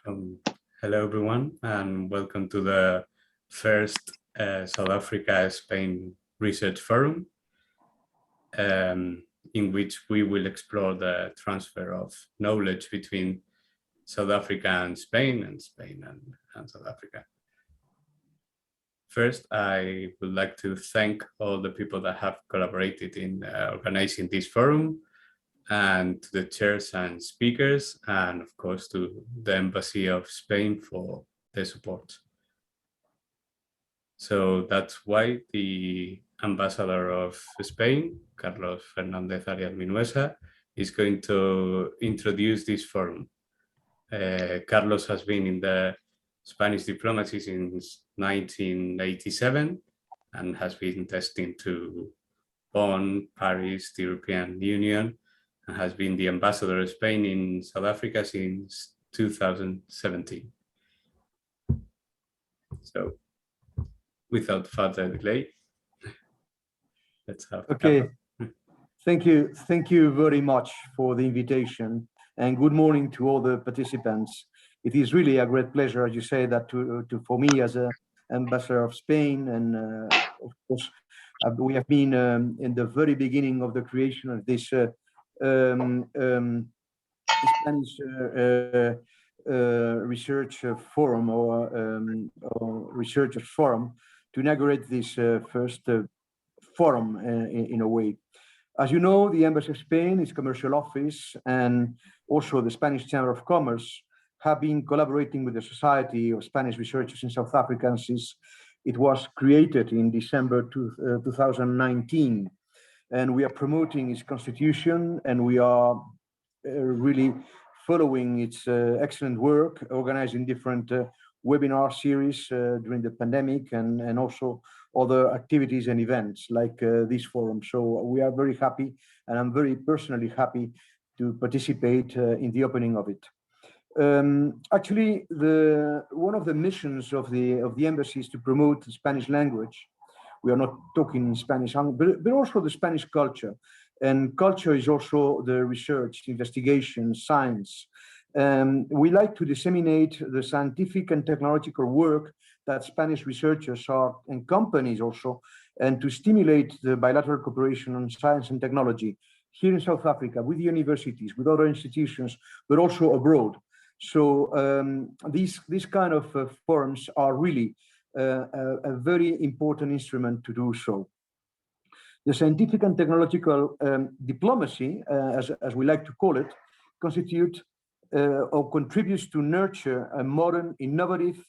Hello, everyone, and welcome to the first South Africa-Spain Research Forum, in which we will explore the transfer of knowledge between South Africa and Spain and South Africa. First, I would like to thank all the people that have collaborated in organizing this forum, and to the chairs and speakers, and of course to the Embassy of Spain for their support. So that's why the Ambassador of Spain, Carlos Fernández-Arias Minuesa, is going to introduce this forum. Carlos has been in the Spanish diplomacy since 1987 and has been destined to Bonn, Paris, the European Union, and has been the Ambassador of Spain in South Africa since 2017. So, without further delay, let's have. Okay, thank you very much for the invitation, and good morning to all the participants. It is really a great pleasure, as you say, that for me as an Ambassador of Spain, and of course we have been in the very beginning of the creation of this Spanish research forum or researchers forum to inaugurate this first forum in a way. As you know, the Embassy of Spain, its commercial office, and also the Spanish Chamber of Commerce have been collaborating with the Society of Spanish Researchers in South Africa since it was created in December 2019. And we are promoting its constitution, and we are really following its excellent work, organizing different webinar series during the pandemic, and also other activities and events like this forum. So we are very happy, and I'm very personally happy to participate in the opening of it. Actually, one of the missions of the embassy is to promote the Spanish language. We are not talking Spanish, but also the Spanish culture. And culture is also the research, investigation, science. We like to disseminate the scientific and technological work that Spanish researchers are, and companies also, and to stimulate the bilateral cooperation on science and technology here in South Africa, with universities, with other institutions, but also abroad. So these kind of forums are really a very important instrument to do so. The scientific and technological diplomacy, as we like to call it, constitute or contributes to nurture a modern, innovative,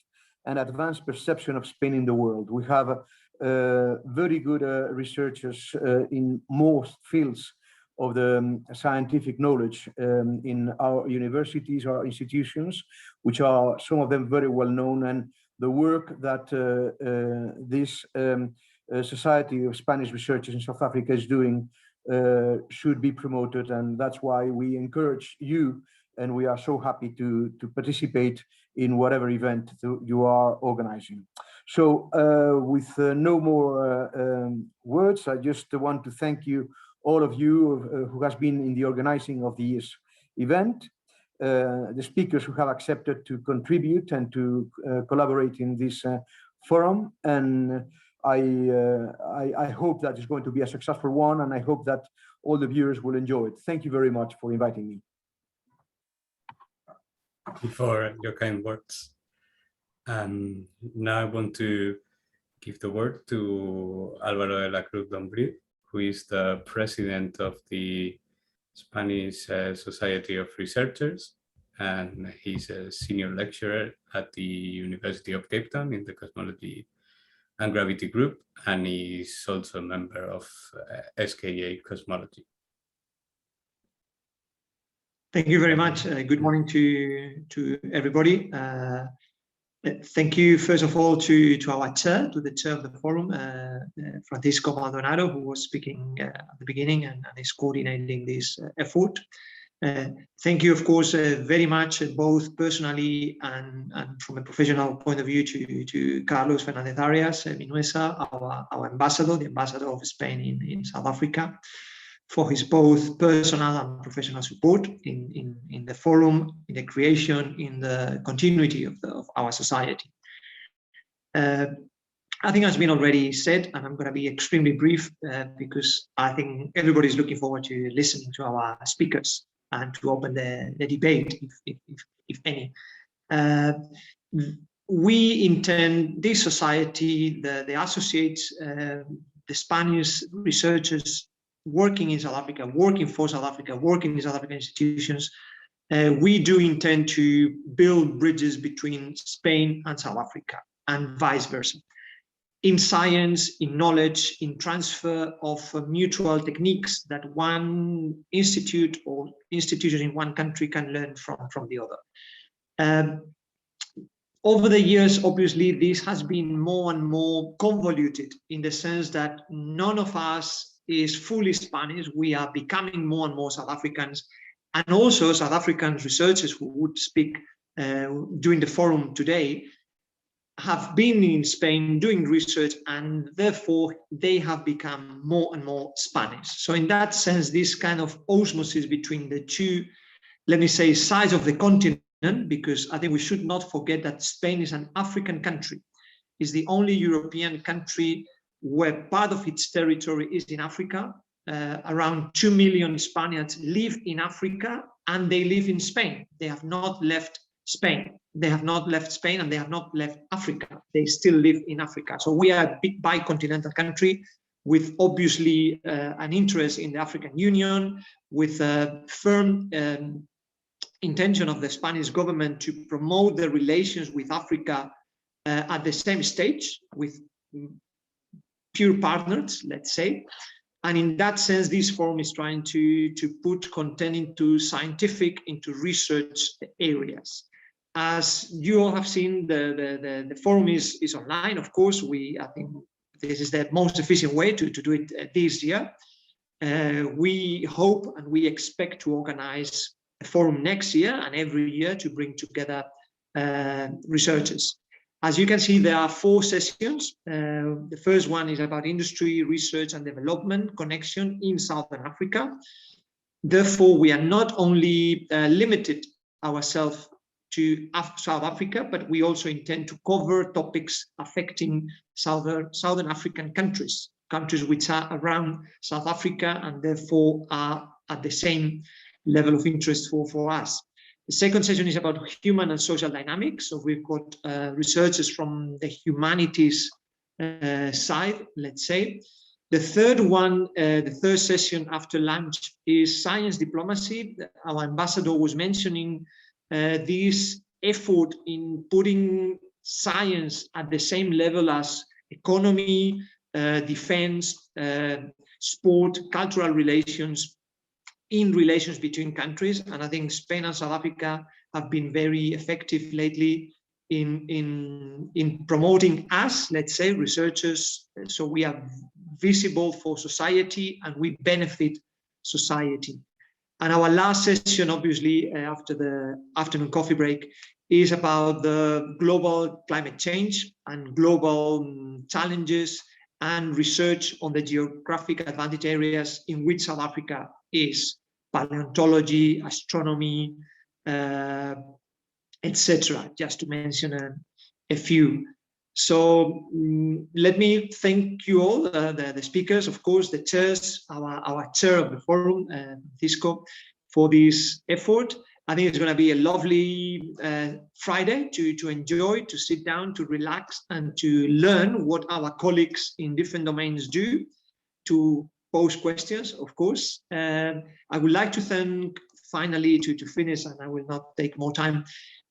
and advanced perception of Spain in the world. We have very good researchers in most fields of the scientific knowledge in our universities, our institutions, which are some of them very well known, and the work that this Society of Spanish Researchers in South Africa is doing should be promoted, and that's why we encourage you, and we are so happy to participate in whatever event you are organizing. So with no more words, I just want to thank you, all of you who has been in the organizing of this event, the speakers who have accepted to contribute and to collaborate in this forum, and I hope that it's going to be a successful one, and I hope that all the viewers will enjoy it. Thank you very much for inviting me. For your kind words. Now I want to give the word to Álvaro de la Cruz Dombriz, who is the president of the Spanish Society of Researchers, and he's a senior lecturer at the University of Cape Town in the Cosmology and Gravity Group, and he's also a member of SKAO Cosmology. Thank you very much. Good morning to everybody. Thank you, first of all, to our chair, to the chair of the forum, Francisco Maldonado, who was speaking at the beginning and is coordinating this effort. Thank you, of course, very much, both personally and from a professional point of view, to Carlos Fernández-Arias Minuesa, our ambassador, the ambassador of Spain in South Africa, for his both personal and professional support in the forum, in the creation, in the continuity of our society. I think has been already said, and I'm going to be extremely brief because I think everybody's looking forward to listening to our speakers and to open the debate, if any. We intend this society, the associates, the Spanish researchers working in South Africa, working for South Africa, working in South African institutions, we do intend to build bridges between Spain and South Africa and vice versa. In science, in knowledge, in transfer of mutual techniques that one institute or institution in one country can learn from the other. Over the years, obviously, this has been more and more convoluted in the sense that none of us is fully Spanish. We are becoming more and more South Africans, and also South African researchers who would speak during the forum today have been in Spain doing research, and therefore they have become more and more Spanish. So in that sense, this kind of osmosis between the two, let me say, sides of the continent, because I think we should not forget that Spain is an African country, is the only European country where part of its territory is in Africa. Around 2 million Spaniards live in Africa and they live in Spain. They have not left Spain. They have not left Spain and they have not left Africa. They still live in Africa. So we are a big bicontinental country with obviously an interest in the African Union, with a firm intention of the Spanish government to promote the relations with Africa at the same stage, with pure partners, let's say. And in that sense, this forum is trying to put content into scientific, into research areas. As you all have seen, the forum is online. Of course, I think this is the most efficient way to do it this year. We hope and we expect to organize a forum next year and every year to bring together researchers. As you can see, there are 4 sessions. The first one is about industry, research and development connection in Southern Africa. Therefore, we are not only limited ourselves to South Africa, but we also intend to cover topics affecting Southern African countries which are around South Africa and therefore are at the same level of interest for us. The second session is about human and social dynamics. So we've got researchers from the humanities side, let's say. The third one, the third session after lunch is science diplomacy. Our ambassador was mentioning this effort in putting science at the same level as economy, defense, sport, cultural relations, in relations between countries. And I think Spain and South Africa have been very effective lately in promoting us, let's say, researchers. So we are visible for society and we benefit society. And our last session, obviously, after the afternoon coffee break, is about the global climate change and global challenges and research on the geographic advantage areas in which South Africa is. Paleontology, astronomy, etc., just to mention a few. So let me thank you all, the speakers, of course, the chairs, our chair of the forum, Francisco, for this effort. I think it's going to be a lovely Friday to enjoy, to sit down, to relax, and to learn what our colleagues in different domains do, to pose questions, of course. I would like to thank, finally, to finish, and I will not take more time,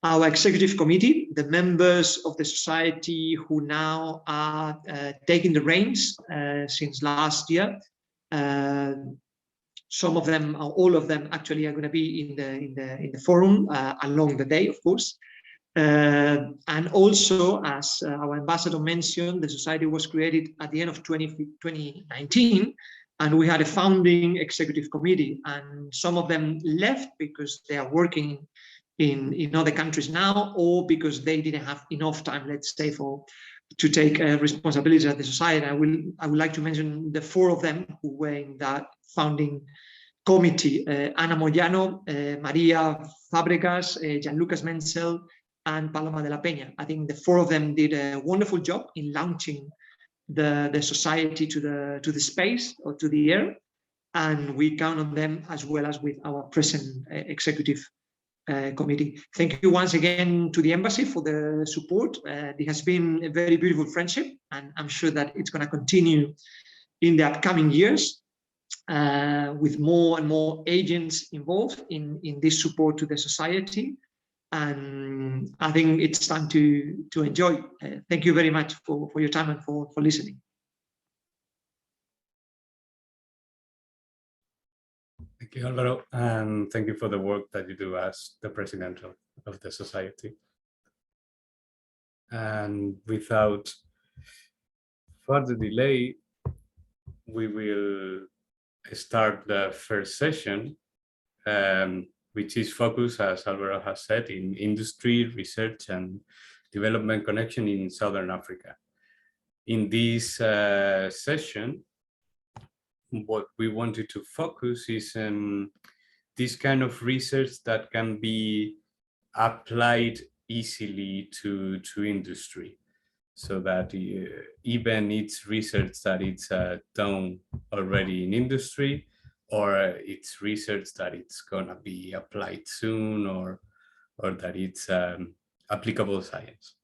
our executive committee, the members of the society who now are taking the reins since last year. Some of them, or all of them, actually are going to be in the forum along the day, of course. And also, as our ambassador mentioned, the society was created at the end of 2019. And we had a founding executive committee, and some of them left because they are working in other countries now, or because they didn't have enough time, let's say, to to take responsibilities at the society. I would like to mention the 4 of them who were in that founding committee: Ana Moyano, Maria Fabregas, Gianlucas Menzel, and Paloma de la Peña. I think the 4 of them did a wonderful job in launching the society to the space or to the air, and we count on them as well as with our present executive committee. Thank you once again to the embassy for the support. It has been a very beautiful friendship, and I'm sure that it's going to continue in the upcoming years with more and more agents involved in this support to the society. And I think it's time to enjoy. Thank you very much for your time and for listening. Thank you, Álvaro, and thank you for the work that you do as the president of the society. And without further delay, we will start the first session, which is focused, as Álvaro has said, in industry, research, and development connection in Southern Africa. In this session, what we wanted to focus is this kind of research that can be applied easily to industry, so that even it's research that it's done already in industry, or it's research that it's gonna be applied soon, or that it's applicable science.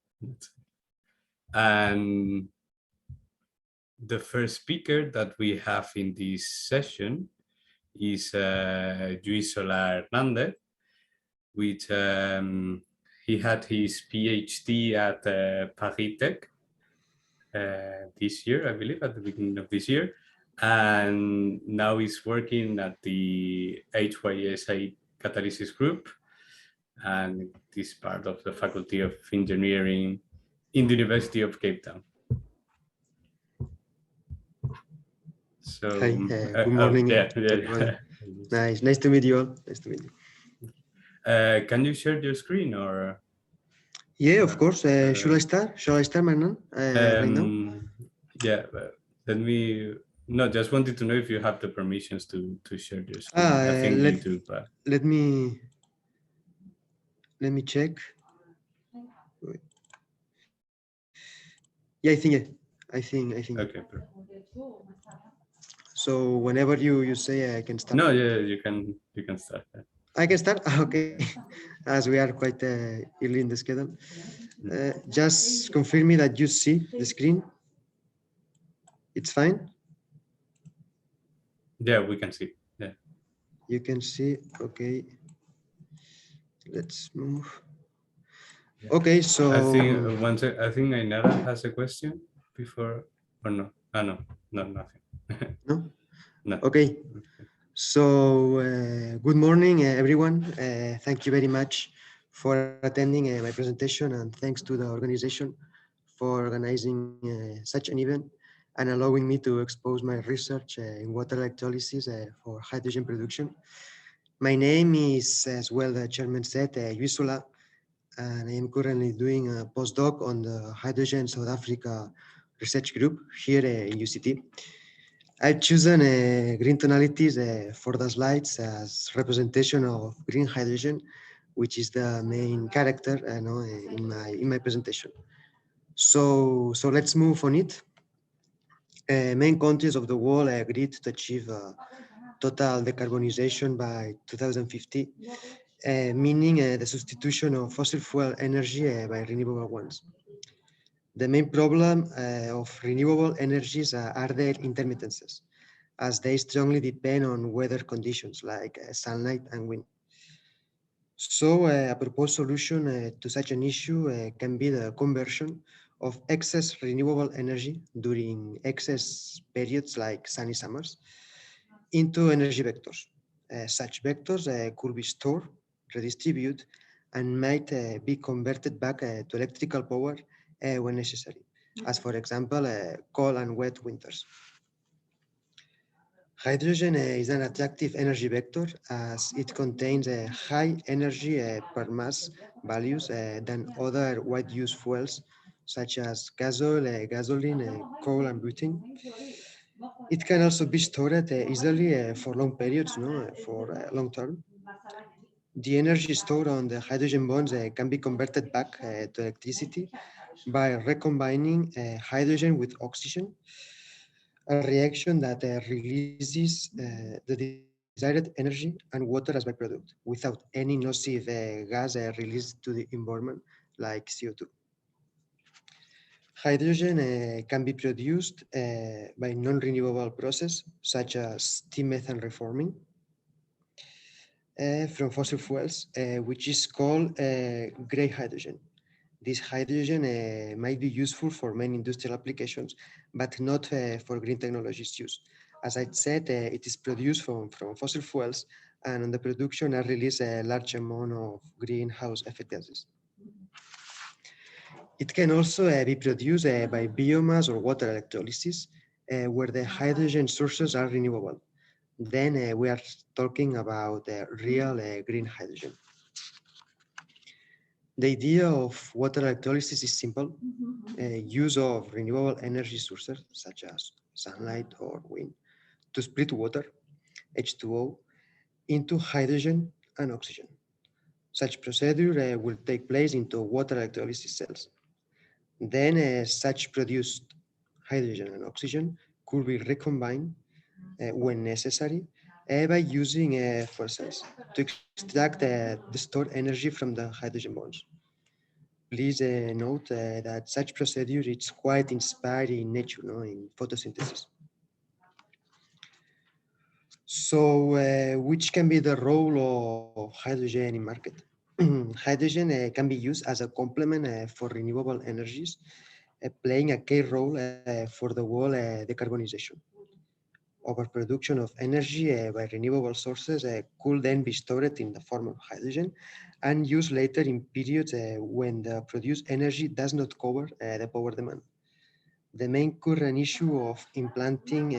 And the first speaker that we have in this session is Jurisola Hernandez, which he had his PhD at Paris Tech this year, I believe, at the beginning of this year, and now he's working at the HySA Catalysis group, and is part of the Faculty of Engineering in the University of Cape Town. So, hi, good morning. Nice to meet you all. Nice to meet you. Can you share your screen, or? Yeah, of course. Should I start? Shall I start, Manon? Right now? Yeah, let me. No, just wanted to know if you have the permissions to share your screen. I think you do, but let me check. Wait. Yeah, I think. Okay. Perfect. So whenever you say, I can start. No, yeah, you can start. I can start. Okay, as we are quite early in the schedule. Just confirm me that you see the screen. It's fine. Yeah, we can see. Yeah. You can see. Okay. Let's move. Okay, so I think Ainara has a question before, or no? Ah, no, nothing. No? No. Okay. So good morning, everyone. Thank you very much for attending my presentation, and thanks to the organization for organizing such an event and allowing me to expose my research in water electrolysis for hydrogen production. My name is, as well the chairman said, Jurisola, and I am currently doing a postdoc on the Hydrogen South Africa research group here in UCT. I've chosen green tonalities for the slides as representation of green hydrogen, which is the main character in my presentation. So let's move on it. Main countries of the world agreed to achieve total decarbonization by 2050, meaning the substitution of fossil fuel energy by renewable ones. The main problem of renewable energies are their intermittencies, as they strongly depend on weather conditions like sunlight and wind. So a proposed solution to such an issue can be the conversion of excess renewable energy during excess periods like sunny summers into energy vectors. Such vectors could be stored, redistributed, and might be converted back to electrical power when necessary, as for example, cold and wet winters. Hydrogen is an attractive energy vector as it contains high energy per mass values than other wide use fuels such as gasoil, gasoline, coal, and butane. It can also be stored easily for long periods, for long term. The energy stored on the hydrogen bonds can be converted back to electricity by recombining hydrogen with oxygen, a reaction that releases the desired energy and water as byproduct without any nocive gas released to the environment like CO2. Hydrogen can be produced by non-renewable process such as steam methane reforming from fossil fuels, which is called gray hydrogen. This hydrogen might be useful for many industrial applications, but not for green technologies use. As I said, it is produced from fossil fuels, and on the production are released a large amount of greenhouse effect gases. It can also be produced by biomass or water electrolysis, where the hydrogen sources are renewable. Then we are talking about real green hydrogen. The idea of water electrolysis is simple. Use of renewable energy sources such as sunlight or wind to split water, H2O, into hydrogen and oxygen. Such procedure will take place into water electrolysis cells. Then such produced hydrogen and oxygen could be recombined when necessary by using fuel cells to extract the stored energy from the hydrogen bonds. Please note that such procedure is quite inspired in nature, in photosynthesis. So, which can be the role of hydrogen in market? Hydrogen can be used as a complement for renewable energies, playing a key role for the world decarbonization. Overproduction of energy by renewable sources could then be stored in the form of hydrogen and used later in periods when the produced energy does not cover the power demand. The main current issue of implanting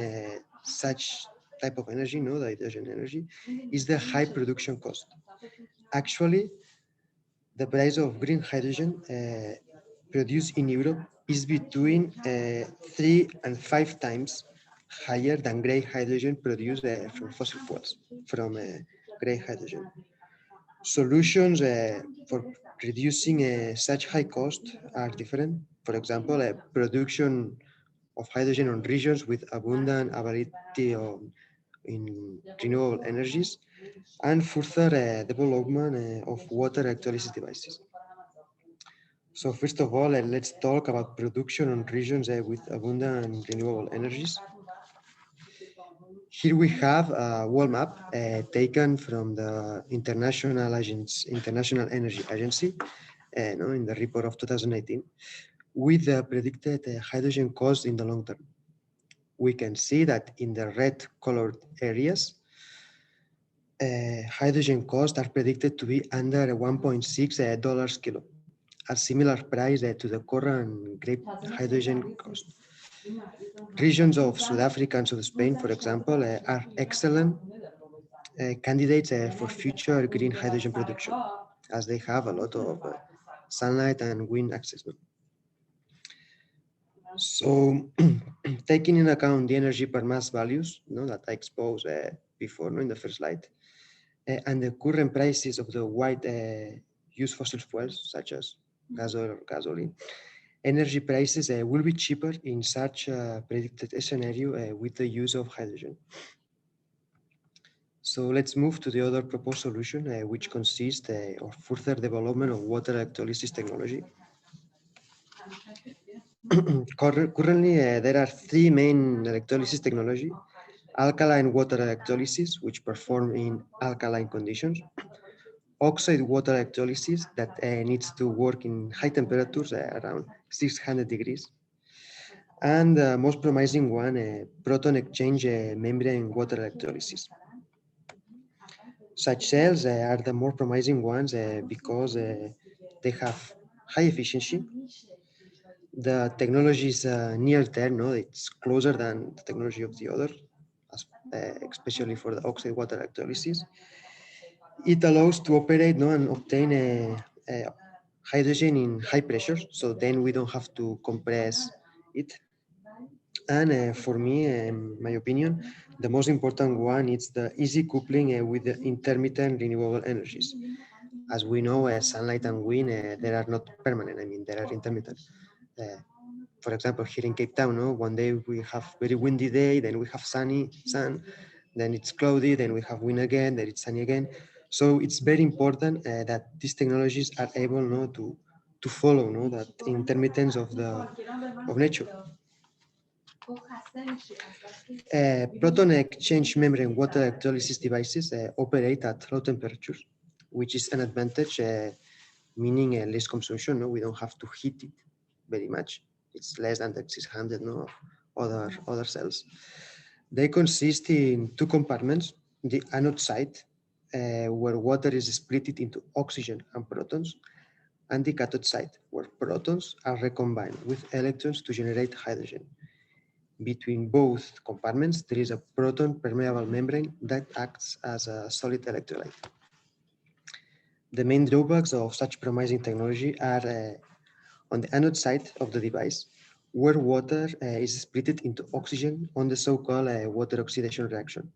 such type of energy, the hydrogen energy, is the high production cost. Actually, the price of green hydrogen produced in Europe is between 3 and 5 times higher than gray hydrogen produced from fossil fuels, from gray hydrogen. Solutions for reducing such high cost are different. For example, production of hydrogen on regions with abundant availability in renewable energies, and further development of water electrolysis devices. So first of all, let's talk about production on regions with abundant renewable energies. Here we have a world map taken from the International Energy Agency in the report of 2018 with the predicted hydrogen cost in the long term. We can see that in the red colored areas, hydrogen costs are predicted to be under $1.6 kilo, a similar price to the current gray hydrogen cost. Regions of South Africa and South Spain, for example, are excellent candidates for future green hydrogen production, as they have a lot of sunlight and wind access. So, taking into account the energy per mass values that I exposed before in the first slide, and the current prices of the wide used fossil fuels, such as gasoil or gasoline, energy prices will be cheaper in such a predicted scenario with the use of hydrogen. So let's move to the other proposed solution, which consists of further development of water electrolysis technology. Currently, there are 3 main electrolysis technology: alkaline water electrolysis, which perform in alkaline conditions; oxide water electrolysis that needs to work in high temperatures, around 600 degrees; and the most promising one, proton exchange membrane water electrolysis. Such cells are the more promising ones because they have high efficiency. The technology is near term, it's closer than the technology of the other, especially for the oxide water electrolysis. It allows to operate and obtain hydrogen in high pressure, so then we don't have to compress it. And for me, in my opinion, the most important one is the easy coupling with the intermittent renewable energies. As we know, sunlight and wind, they are not permanent. I mean, they are intermittent. For example, here in Cape Town, no? One day we have very windy day, then we have sun, then it's cloudy, then we have wind again, then it's sunny again. So it's very important that these technologies are able, no, to follow, no, that intermittence of nature. Proton exchange membrane water electrolysis devices operate at low temperatures, which is an advantage, meaning less consumption. No, we don't have to heat it very much. It's less than the 600, no, of other cells. They consist in two compartments: the anode side, where water is split into oxygen and protons, and the cathode side, where protons are recombined with electrons to generate hydrogen. Between both compartments, there is a proton permeable membrane that acts as a solid electrolyte. The main drawbacks of such promising technology are on the anode side of the device, where water is split into oxygen on the so-called water oxidation reaction.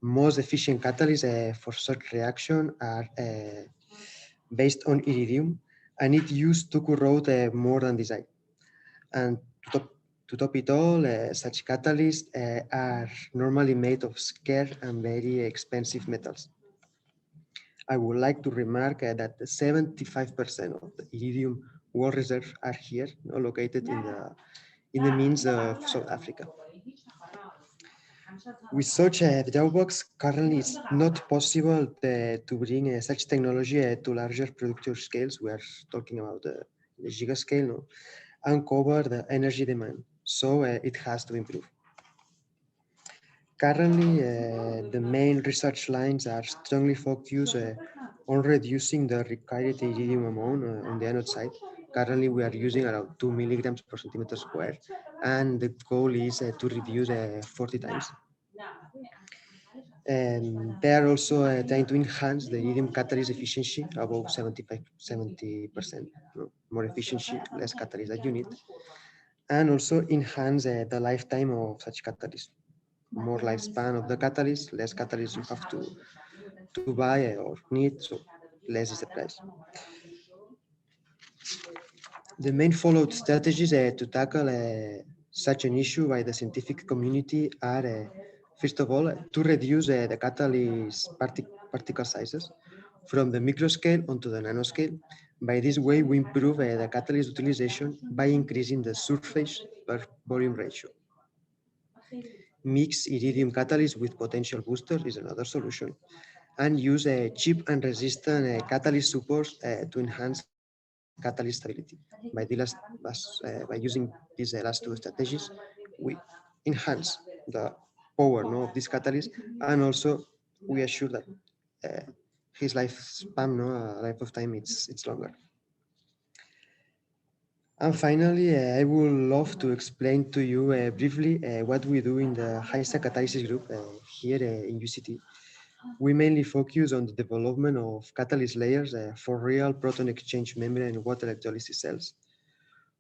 Most efficient catalysts for such reaction are based on iridium, and it used to corrode more than desired. And to top it all, such catalysts are normally made of scarce and very expensive metals. I would like to remark that 75% of the iridium world reserves are here, located in the means of South Africa. With such drawbacks, currently it's not possible to bring such technology to larger production scales. We are talking about the giga scale, no? And cover the energy demand. So it has to improve. Currently, the main research lines are strongly focused on reducing the required iridium amount on the anode side. Currently, we are using around 2 milligrams per centimeter square, and the goal is to reduce 40 times. And they are also trying to enhance the iridium catalyst efficiency above 70%, more efficiency, less catalyst that you need, and also enhance the lifetime of such catalyst. More lifespan of the catalyst, less catalyst you have to buy or need, so less is the price. The main followed strategies to tackle such an issue by the scientific community are, first of all, to reduce the catalyst particle sizes from the microscale onto the nanoscale. By this way, we improve the catalyst utilization by increasing the surface per volume ratio. Mix iridium catalyst with potential booster is another solution, and use cheap and resistant catalyst supports to enhance catalyst stability. By using these last two strategies, we enhance the power of this catalyst, and also we assure that his lifespan, life of time, it's longer. And finally, I would love to explain to you briefly what we do in the HySA catalysis group here in UCT. We mainly focus on the development of catalyst layers for real proton exchange membrane and water electrolysis cells.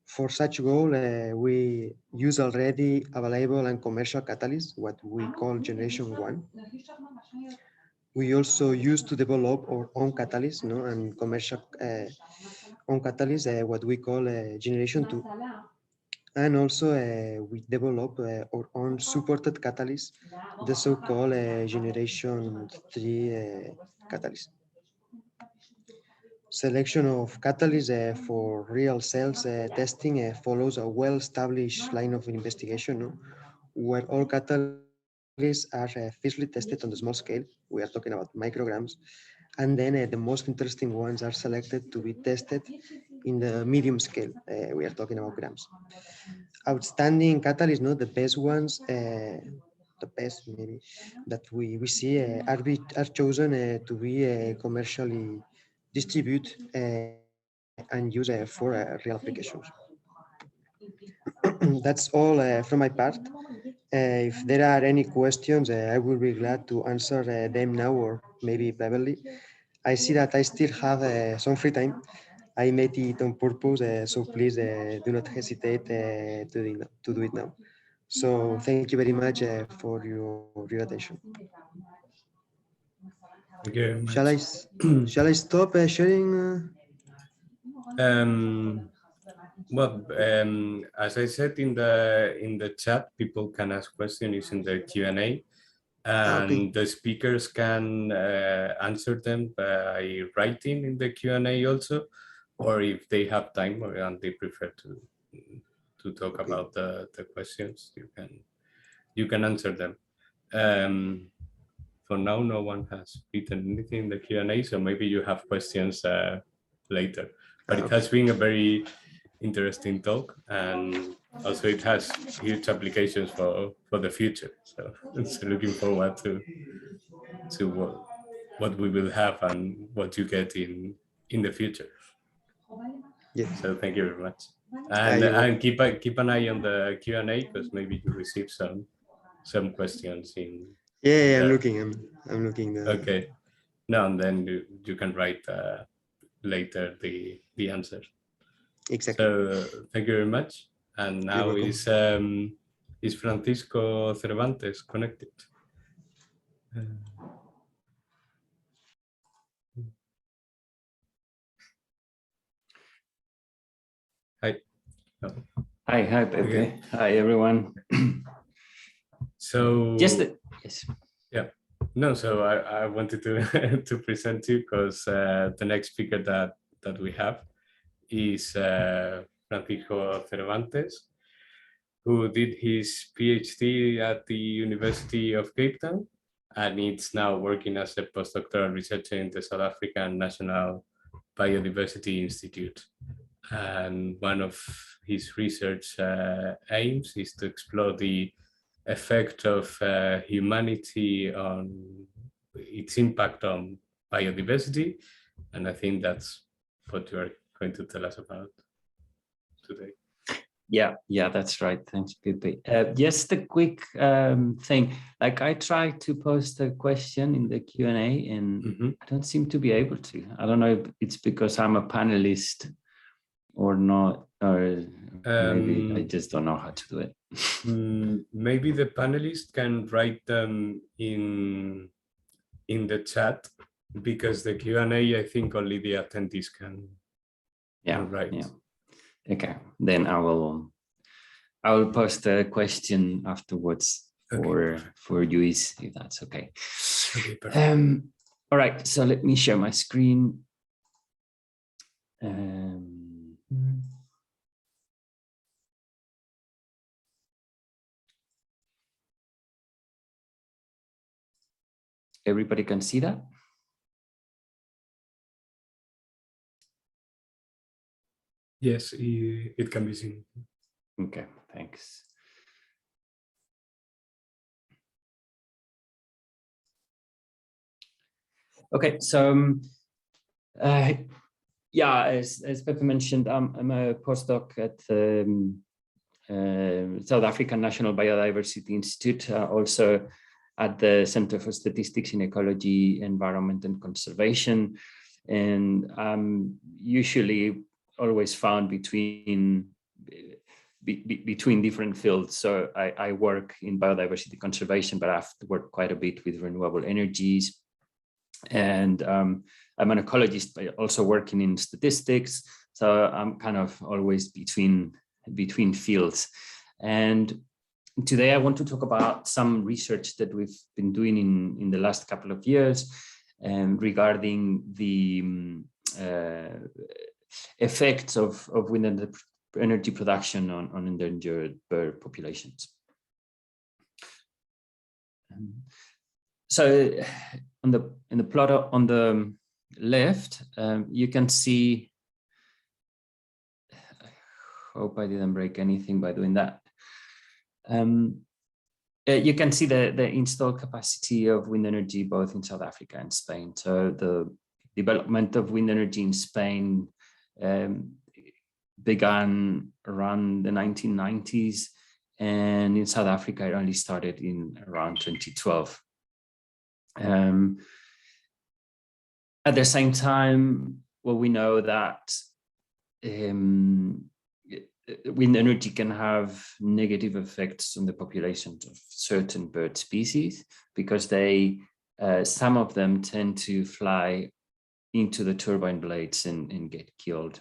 For such goal, we use already available and commercial catalysts, what we call Generation 1. We also use to develop our own catalysts, and commercial own catalysts, what we call Generation 2. And also we develop our own supported catalysts, the so-called Generation 3 catalyst. Selection of catalysts for real cells testing follows a well-established line of investigation, where all catalysts are firstly tested on the small scale. We are talking about micrograms. And then the most interesting ones are selected to be tested in the medium scale. We are talking about grams. Outstanding catalysts, the best ones, the best maybe that we see are chosen to be commercially distributed and used for real applications. That's all from my part. If there are any questions, I will be glad to answer them now or maybe privately. I see that I still have some free time, I made it on purpose, so please do not hesitate to do it now. So thank you very much for your attention. Thank you very much. Shall I stop sharing? Well, as I said in the chat, people can ask questions in the Q&A, and Okay. the speakers can answer them by writing in the Q&A also, or if they have time and they prefer to talk Okay. about the questions, you can answer them. For now, no one has written anything in the Q&A, so maybe you have questions later. But it has been a very interesting talk, and also it has huge applications for the future. So looking forward to what we will have and what you get in the future. Yes. So thank you very much, and keep an eye on the Q&A, because maybe you receive some questions in. Yeah, I'm looking. I'm looking. Okay. No, and then you can write later the answer. Exactly. So thank you very much. And now is Francisco Cervantes connected? Hi. Oh. Hi, Pepe. Okay. Hi, everyone. So yes. Yeah. No, so I wanted to to present you because the next speaker that we have is Francisco Cervantes, who did his PhD at the University of Cape Town, and is now working as a postdoctoral researcher in the South African National Biodiversity Institute. And one of his research aims is to explore the effect of humanity on its impact on biodiversity. And I think that's what you are going to tell us about today. Yeah, that's right. Thanks, Pepe. Just a quick thing. Like, I tried to post a question in the Q&A, and I don't seem to be able to. I don't know if it's because I'm a panelist or not, or maybe I just don't know how to do it. Maybe the panelists can write them in the chat, because the Q&A, I think only the attendees can write. Yeah. Okay, then I will post a question afterwards for Lluis, if that's okay. Okay, perfect. All right, so let me share my screen. Everybody can see that? Yes, it can be seen. Okay, thanks. Okay, so yeah, as Pepe mentioned, I'm a postdoc at South African National Biodiversity Institute, also at the Center for Statistics in Ecology, Environment and Conservation, and I'm usually always found between different fields. So I work in biodiversity conservation, but I've worked quite a bit with renewable energies. And I'm an ecologist, but also working in statistics. So I'm kind of always between fields. And today I want to talk about some research that we've been doing in the last couple of years regarding the effects of wind energy production on endangered bird populations. So in the plot on the left, you can see, I hope I didn't break anything by doing that. You can see the installed capacity of wind energy both in South Africa and Spain. So the development of wind energy in Spain began around the 1990s, and in South Africa it only started in around 2012. At the same time, well, we know that wind energy can have negative effects on the populations of certain bird species because some of them tend to fly into the turbine blades and get killed.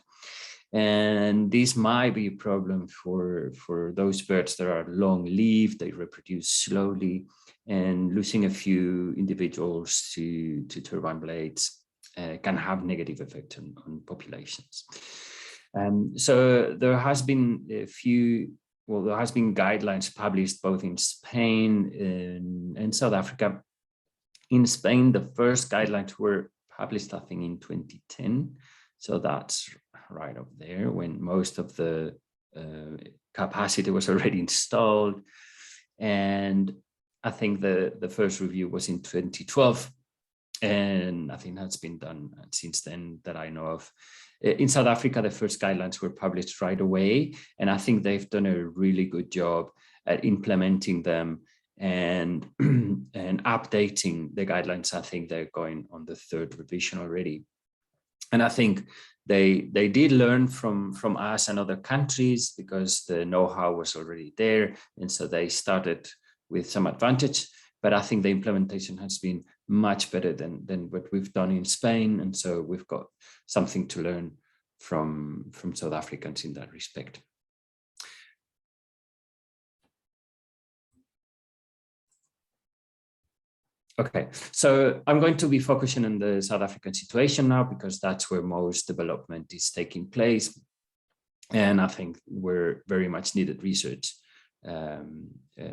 And this might be a problem for those birds that are long-lived, they reproduce slowly, and losing a few individuals to turbine blades can have negative effect on populations. So there has been there has been guidelines published both in Spain and South Africa. In Spain, the first guidelines were published, I think, in 2010. So that's right up there when most of the capacity was already installed. And I think the first review was in 2012. And I think that's been done since then that I know of. In South Africa, the first guidelines were published right away. And I think they've done a really good job at implementing them and updating the guidelines. I think they're going on the third revision already. And I think they did learn from us and other countries because the know-how was already there. And so they started with some advantage. But I think the implementation has been much better than what we've done in Spain. And so we've got something to learn from South Africans in that respect. Okay, so I'm going to be focusing on the South African situation now because that's where most development is taking place. And I think we're very much needed research. A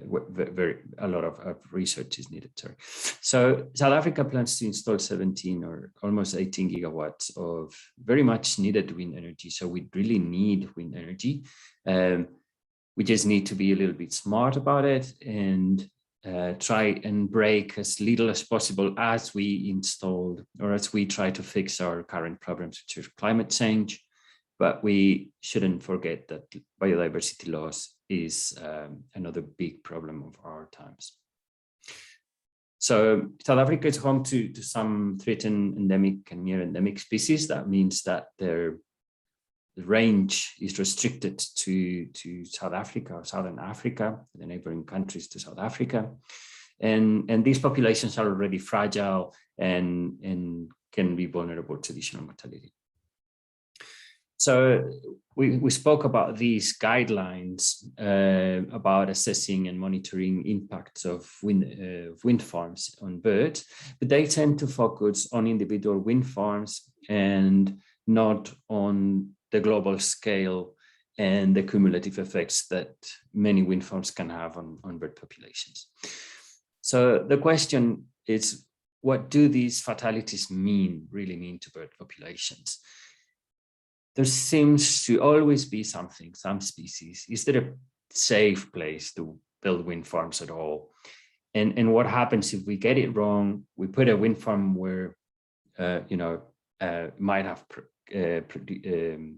lot of research is needed. Sorry. So South Africa plans to install 17 or almost 18 gigawatts of very much needed wind energy. So we really need wind energy. We just need to be a little bit smart about it and try and break as little as possible as we installed or as we try to fix our current problems, which are climate change. But we shouldn't forget that biodiversity loss is another big problem of our times. So South Africa is home to some threatened endemic and near endemic species. That means that their range is restricted to South Africa or Southern Africa, the neighboring countries to South Africa. And these populations are already fragile and can be vulnerable to additional mortality. So we spoke about these guidelines about assessing and monitoring impacts of wind farms on birds, but they tend to focus on individual wind farms and not on the global scale and the cumulative effects that many wind farms can have on bird populations. So the question is, what do these fatalities really mean to bird populations? There seems to always be some species. Is there a safe place to build wind farms at all? And what happens if we get it wrong? We put a wind farm where, might have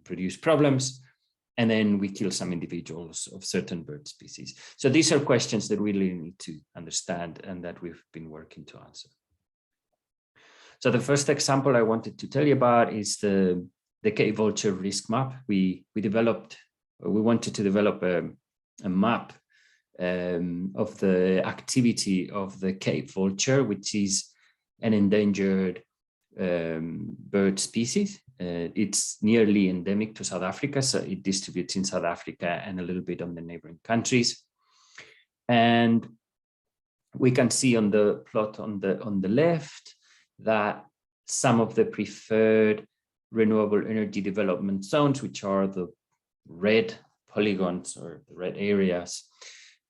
produced problems, and then we kill some individuals of certain bird species. So these are questions that we really need to understand and that we've been working to answer. So the first example I wanted to tell you about is the Decay Vulture risk map. We wanted to develop a map of the activity of the Cape vulture, which is an endangered bird species. It's nearly endemic to South Africa, so it distributes in South Africa and a little bit on the neighboring countries. And we can see on the plot on the left that some of the preferred renewable energy development zones, which are the red polygons or the red areas,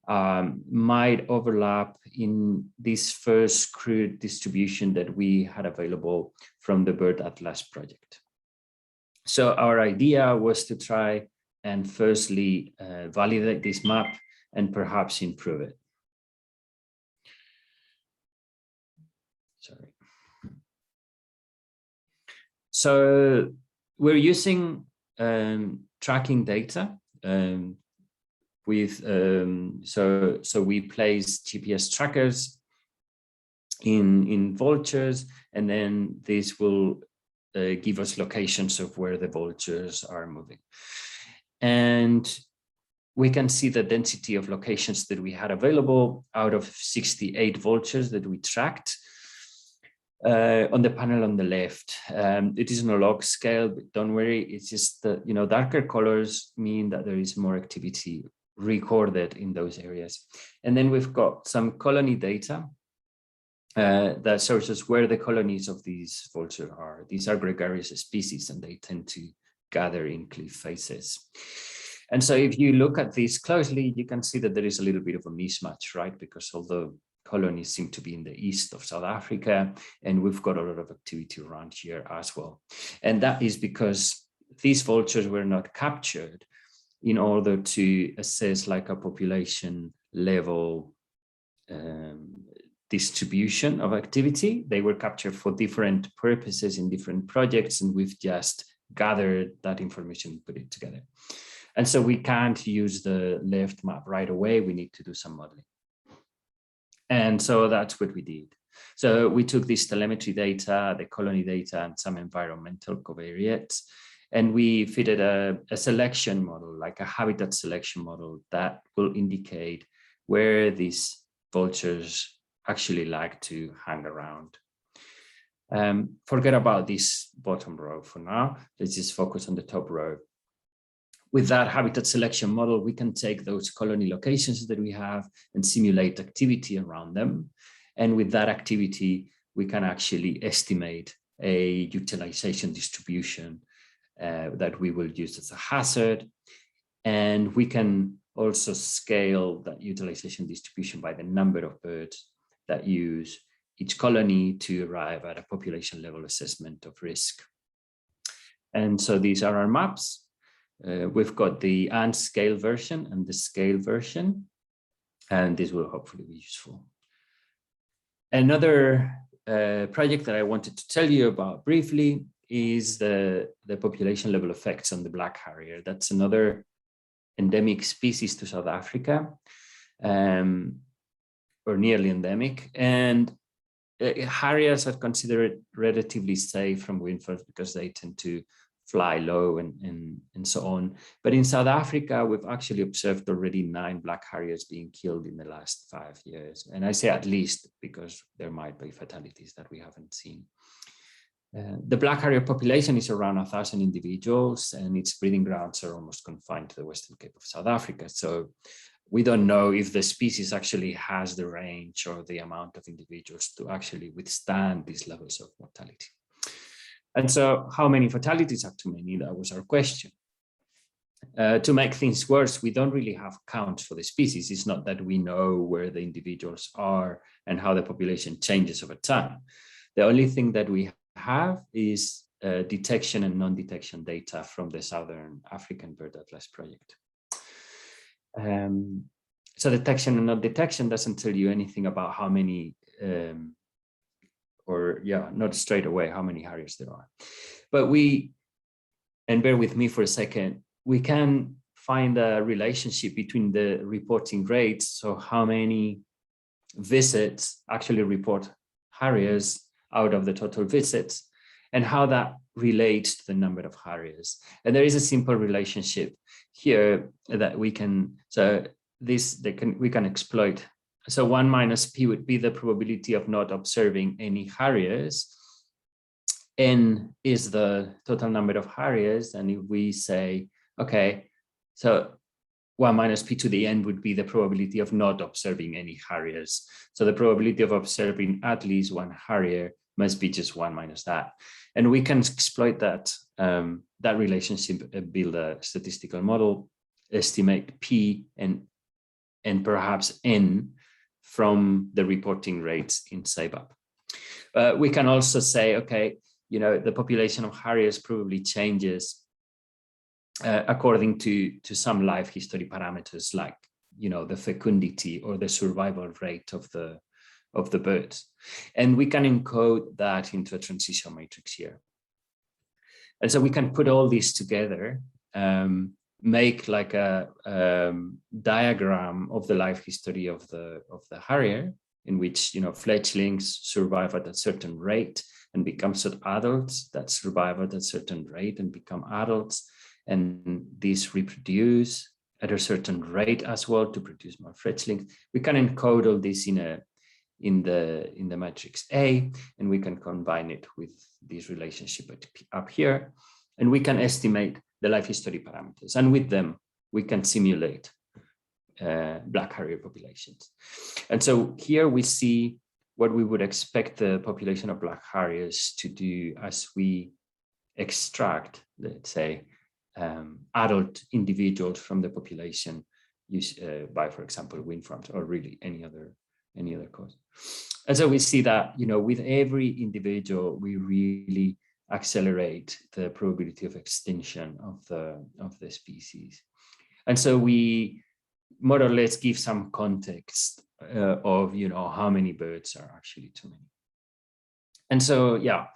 might overlap in this first crude distribution that we had available from the Bird Atlas project. So our idea was to try and firstly validate this map and perhaps improve it. Sorry. So we're using tracking data with so we place GPS trackers in vultures, and then this will give us locations of where the vultures are moving. And we can see the density of locations that we had available out of 68 vultures that we tracked. On the panel on the left, it is on a log scale, but don't worry, it's just that, you know, darker colors mean that there is more activity recorded in those areas. And then we've got some colony data that shows us where the colonies of these vultures are. These are gregarious species and they tend to gather in cliff faces. And so if you look at these closely, you can see that there is a little bit of a mismatch, right? Because although colonies seem to be in the east of South Africa, and we've got a lot of activity around here as well. And that is because these vultures were not captured in order to assess like a population level distribution of activity. They were captured for different purposes in different projects, and we've just gathered that information and put it together. And so we can't use the left map right away. We need to do some modeling. And so that's what we did. So we took this telemetry data, the colony data, and some environmental covariates, and we fitted a selection model, like a habitat selection model that will indicate where these vultures actually like to hang around. Forget about this bottom row for now. Let's just focus on the top row. With that habitat selection model, we can take those colony locations that we have and simulate activity around them. And with that activity, we can actually estimate a utilization distribution that we will use as a hazard. And we can also scale that utilization distribution by the number of birds that use each colony to arrive at a population level assessment of risk. And so these are our maps. We've got the unscale version and the scale version, and this will hopefully be useful. Another project that I wanted to tell you about briefly is the population level effects on the black harrier. That's another endemic species to South Africa, or nearly endemic. And harriers are considered relatively safe from windfalls because they tend to fly low and so on. But in South Africa, we've actually observed already 9 black harriers being killed in the last 5 years. And I say at least because there might be fatalities that we haven't seen. The black harrier population is around 1,000 individuals, and its breeding grounds are almost confined to the Western Cape of South Africa. So we don't know if the species actually has the range or the amount of individuals to actually withstand these levels of mortality. And so how many fatalities are too many? That was our question. To make things worse, we don't really have counts for the species. It's not that we know where the individuals are and how the population changes over time. The only thing that we have is detection and non-detection data from the Southern African Bird Atlas project. So detection and non-detection doesn't tell you anything about how many not straight away how many harriers there are. But and bear with me for a second, we can find a relationship between the reporting rates, so how many visits actually report harriers out of the total visits, and how that relates to the number of harriers. And there is a simple relationship here that we can, we can exploit. So 1 minus P would be the probability of not observing any harriers. N is the total number of harriers. And if we say, okay, so 1 minus P to the N would be the probability of not observing any harriers. So the probability of observing at least 1 harrier must be just 1 minus that. And we can exploit that, that relationship, build a statistical model, estimate P and perhaps N from the reporting rates in SABAP. We can also say, okay, the population of harriers probably changes according to some life history parameters like, the fecundity or the survival rate of the birds. And we can encode that into a transition matrix here. And so we can put all this together, make like a diagram of the life history of the harrier, in which fledglings survive at a certain rate, and become adults that survive at a certain rate and become adults, and these reproduce at a certain rate as well to produce more fledglings. We can encode all this in the matrix A, and we can combine it with this relationship up here, and we can estimate the life history parameters, and with them we can simulate Black Harrier populations. And so here we see what we would expect the population of Black Harriers to do as we extract, let's say, adult individuals from the population by, for example, wind farms or really any other cause. And so we see that, you know, with every individual, we really accelerate the probability of extinction of the species. And so we more or less give some context of, you know, how many birds are actually too many. And so, yeah,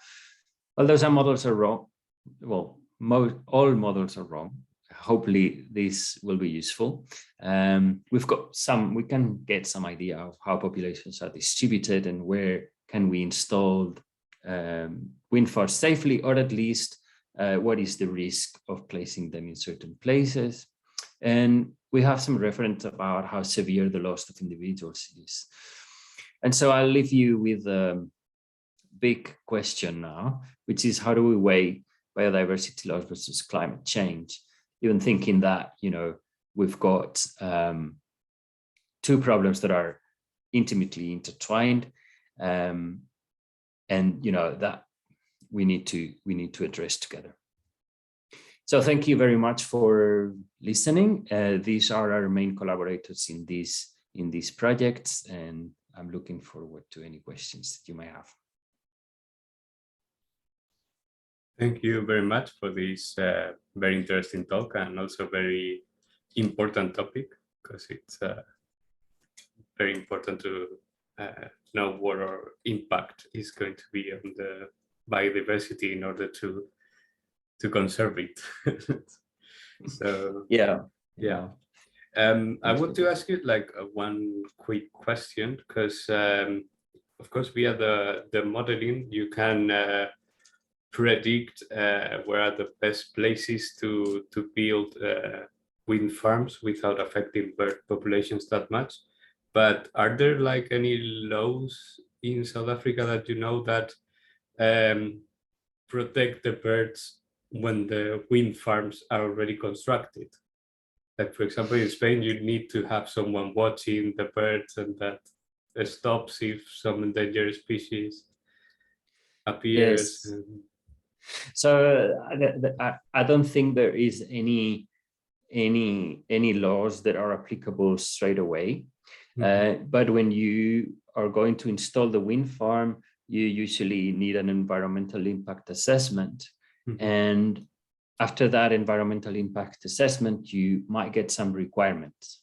although some models are wrong, well, all models are wrong. Hopefully this will be useful. We've got we can get some idea of how populations are distributed and where can we install wind farms safely, or at least what is the risk of placing them in certain places. And we have some reference about how severe the loss of individuals is. And so I'll leave you with a big question now, which is how do we weigh biodiversity loss versus climate change? Even thinking that, you know, we've got two problems that are intimately intertwined, and you know that we need to address together. So thank you very much for listening. These are our main collaborators in these projects, and I'm looking forward to any questions that you may have. Thank you very much for this very interesting talk, and also very important topic, because it's very important to know what our impact is going to be on the biodiversity in order to conserve it. So yeah. I want to ask you like one quick question, because of course via the modeling you can predict where are the best places to build wind farms without affecting bird populations that much. But are there like any laws in South Africa that you know that protect the birds when the wind farms are already constructed? Like, for example, in Spain, you need to have someone watching the birds, and that stops if some endangered species appears. Yes. So I don't think there is any laws that are applicable straight away. Mm-hmm. But when you are going to install the wind farm, you usually need an environmental impact assessment. Mm-hmm. And after that environmental impact assessment, you might get some requirements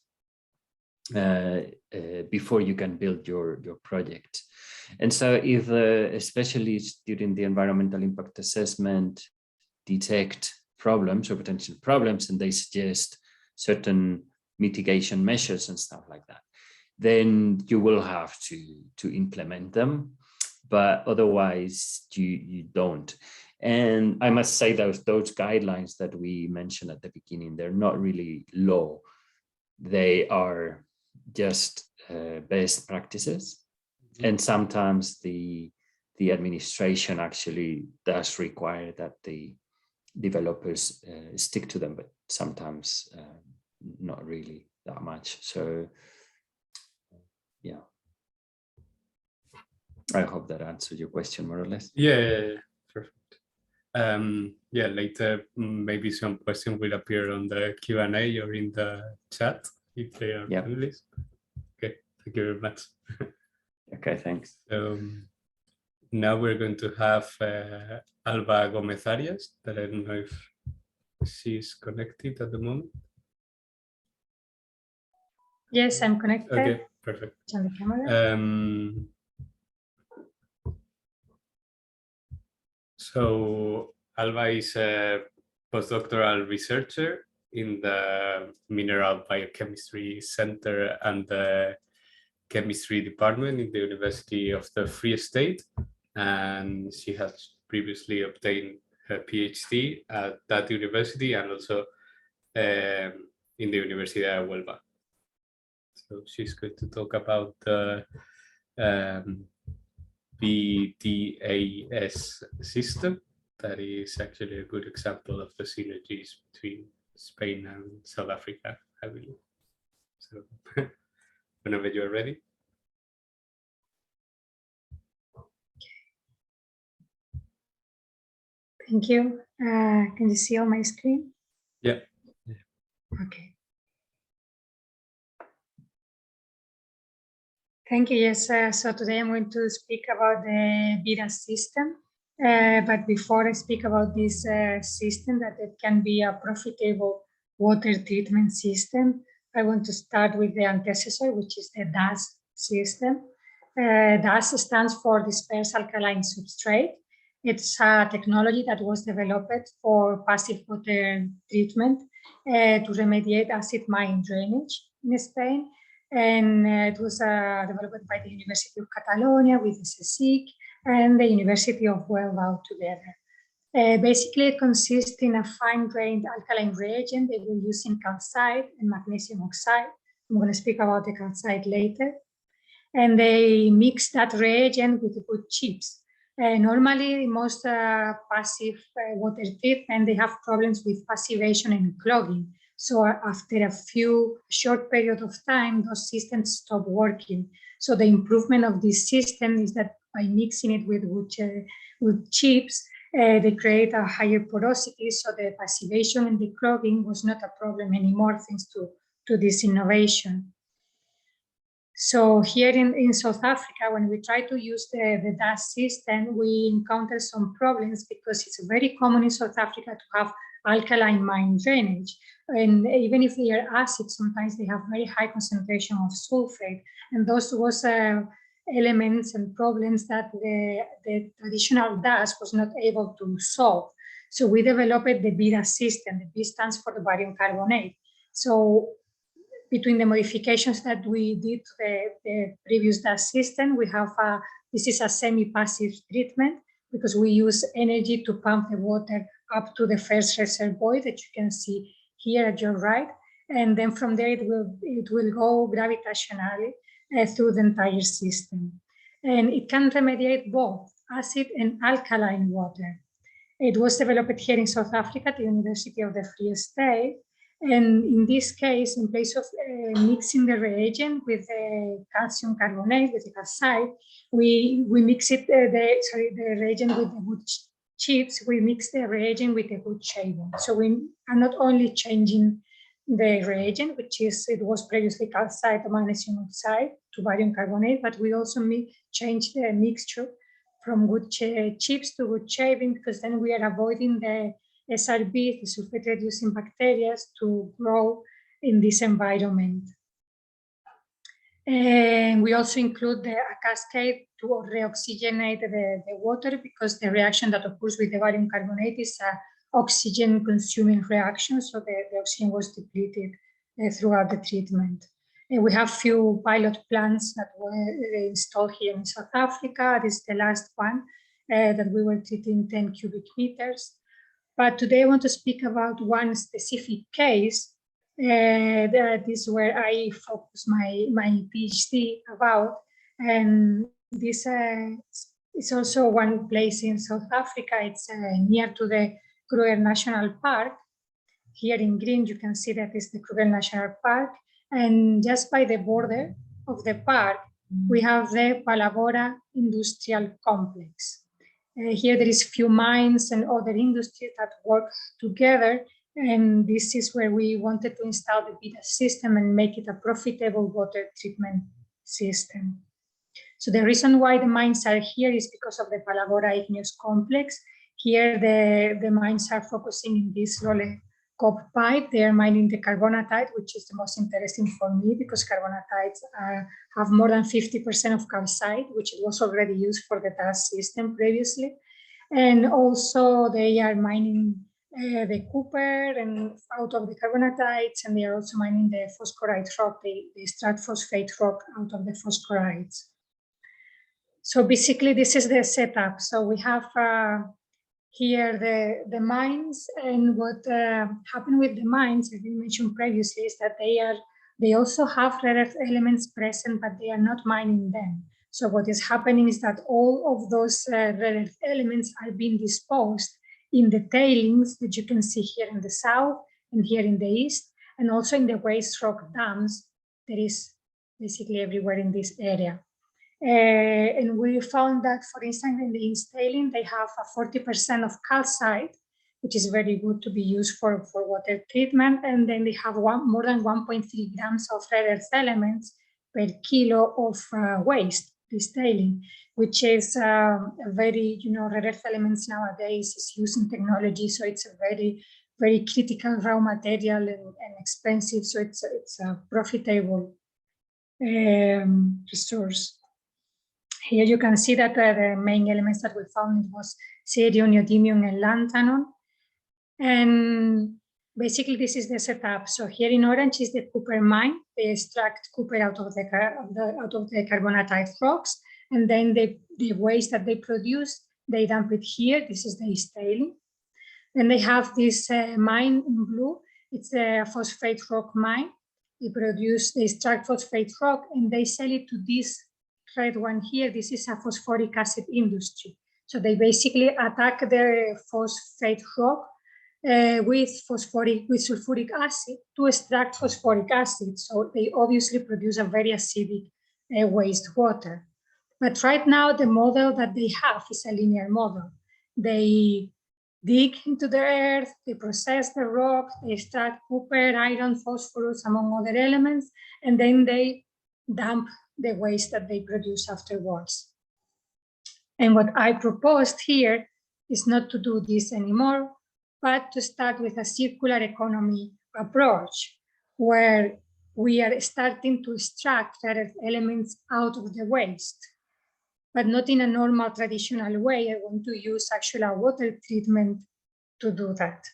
before you can build your project. And so if a specialist during the environmental impact assessment detect problems or potential problems, and they suggest certain mitigation measures and stuff like that, then you will have to implement them, but otherwise you don't. And I must say those guidelines that we mentioned at the beginning, they're not really law. They are just best practices. Mm-hmm. And sometimes the administration actually does require that the developers stick to them, but sometimes not really that much. So yeah, I hope that answered your question more or less. Yeah, perfect. Yeah, later maybe some questions will appear on the Q&A or in the chat if they are panelists. Okay, thank you very much. Okay, thanks. So now we're going to have Alba Gomez-Arias, that I don't know if she's connected at the moment. Yes, I'm connected. Okay, perfect. On the camera. So Alba is a postdoctoral researcher in the Mineral Biochemistry Center and the Chemistry Department in the University of the Free State. and she has previously obtained her PhD at that university and also in the University of Huelva. So she's going to talk about the BDAS system. That is actually a good example of the synergies between Spain and South Africa, I believe. So whenever you're ready. Thank you. Can you see on my screen? Yeah. Okay. Thank you. Yes. So today I'm going to speak about the BDAS system. But before I speak about this system, that it can be a profitable water treatment system, I want to start with the antecessor, which is the DAS system. DAS stands for Dispersed Alkaline Substrate. It's a technology that was developed for passive water treatment to remediate acid mine drainage in Spain. And it was developed by the University of Catalonia with SSIC and the University of Huelva together. Basically, it consists in a fine-grained alkaline reagent that we're using calcite and magnesium oxide. I'm going to speak about the calcite later. And they mix that reagent with wood chips. Normally, most passive water treatment, they have problems with passivation and clogging. So after a short period of time, those systems stop working. So the improvement of this system is that by mixing it with wood chips, they create a higher porosity. So the passivation and the clogging was not a problem anymore thanks to this innovation. So here in South Africa, when we try to use the DAS system, we encounter some problems because it's very common in South Africa to have alkaline mine drainage. And even if they are acid, sometimes they have very high concentration of sulfate. And those was elements and problems that the traditional DAS was not able to solve. So we developed the BDAS system. The B stands for the barium carbonate. So between the modifications that we did to the previous DAS system, we have this is a semi-passive treatment because we use energy to pump the water up to the first reservoir that you can see here at your right. And then from there, it will go gravitationally through the entire system. And it can remediate both acid and alkaline water. It was developed here in South Africa at the University of the Free State. And in this case, in place of mixing the reagent with the calcium carbonate, with the calcite, we mix it, the reagent with the wood chips, we mix the reagent with the wood shaving. So we are not only changing the reagent, it was previously calcite or magnesium oxide to barium carbonate, but we also change the mixture from wood chips to wood shaving, because then we are avoiding the SRB, the sulfate-reducing bacteria, to grow in this environment. And we also include a cascade to reoxygenate the water, because the reaction that occurs with the barium carbonate is an oxygen-consuming reaction, so the oxygen was depleted throughout the treatment. And we have few pilot plants that were installed here in South Africa. This is the last one that we were treating 10 cubic meters. But today I want to speak about one specific case that is where I focus my PhD about. And this is also one place in South Africa. It's near to the Kruger National Park. Here in green, you can see that is the Kruger National Park. And just by the border of the park, we have the Palabora Industrial Complex. Here there is few mines and other industries that work together, and this is where we wanted to install the BDAS system and make it a profitable water treatment system. So the reason why the mines are here is because of the Palabora Igneous Complex. Here the mines are focusing in this Lole Cop pipe. They are mining the carbonatite, which is the most interesting for me because carbonatites have more than 50% of calcite, which was already used for the DAS system previously. And also they are mining the copper and out of the carbonatites, and they are also mining the phosphorite rock. They extract phosphate rock out of the phosphorites. So basically, this is the setup. So we have here the mines, and what happened with the mines, as we mentioned previously, is that they also have rare earth elements present, but they are not mining them. So what is happening is that all of those rare earth elements are being disposed in the tailings that you can see here in the south and here in the east, and also in the waste rock dams that is basically everywhere in this area. And we found that, for instance, in the East tailing, they have a 40% of calcite, which is very good to be used for water treatment. And then they have more than 1.3 grams of rare earth elements per kilo of waste, this tailing, which is a very, rare earth elements nowadays is used in technology. So it's a very, very critical raw material and expensive. So it's a profitable resource. Here you can see that the main elements that we found was cerium, neodymium, and lanthanum. And basically, this is the setup. So here in orange is the copper mine. They extract copper out of the carbonatite rocks, and then the waste that they produce, they dump it here. This is the East tailing. Then they have this mine in blue. It's a phosphate rock mine. They extract phosphate rock, and they sell it to this red one here. This is a phosphoric acid industry. So they basically attack the phosphate rock with sulfuric acid to extract phosphoric acid. So they obviously produce a very acidic wastewater. But right now, the model that they have is a linear model. They dig into the earth, they process the rock, they extract copper, iron, phosphorus, among other elements, and then they dump the waste that they produce afterwards. And what I proposed here is not to do this anymore, but to start with a circular economy approach, where we are starting to extract rare earth elements out of the waste, but not in a normal traditional way. I want to use actual water treatment to do that.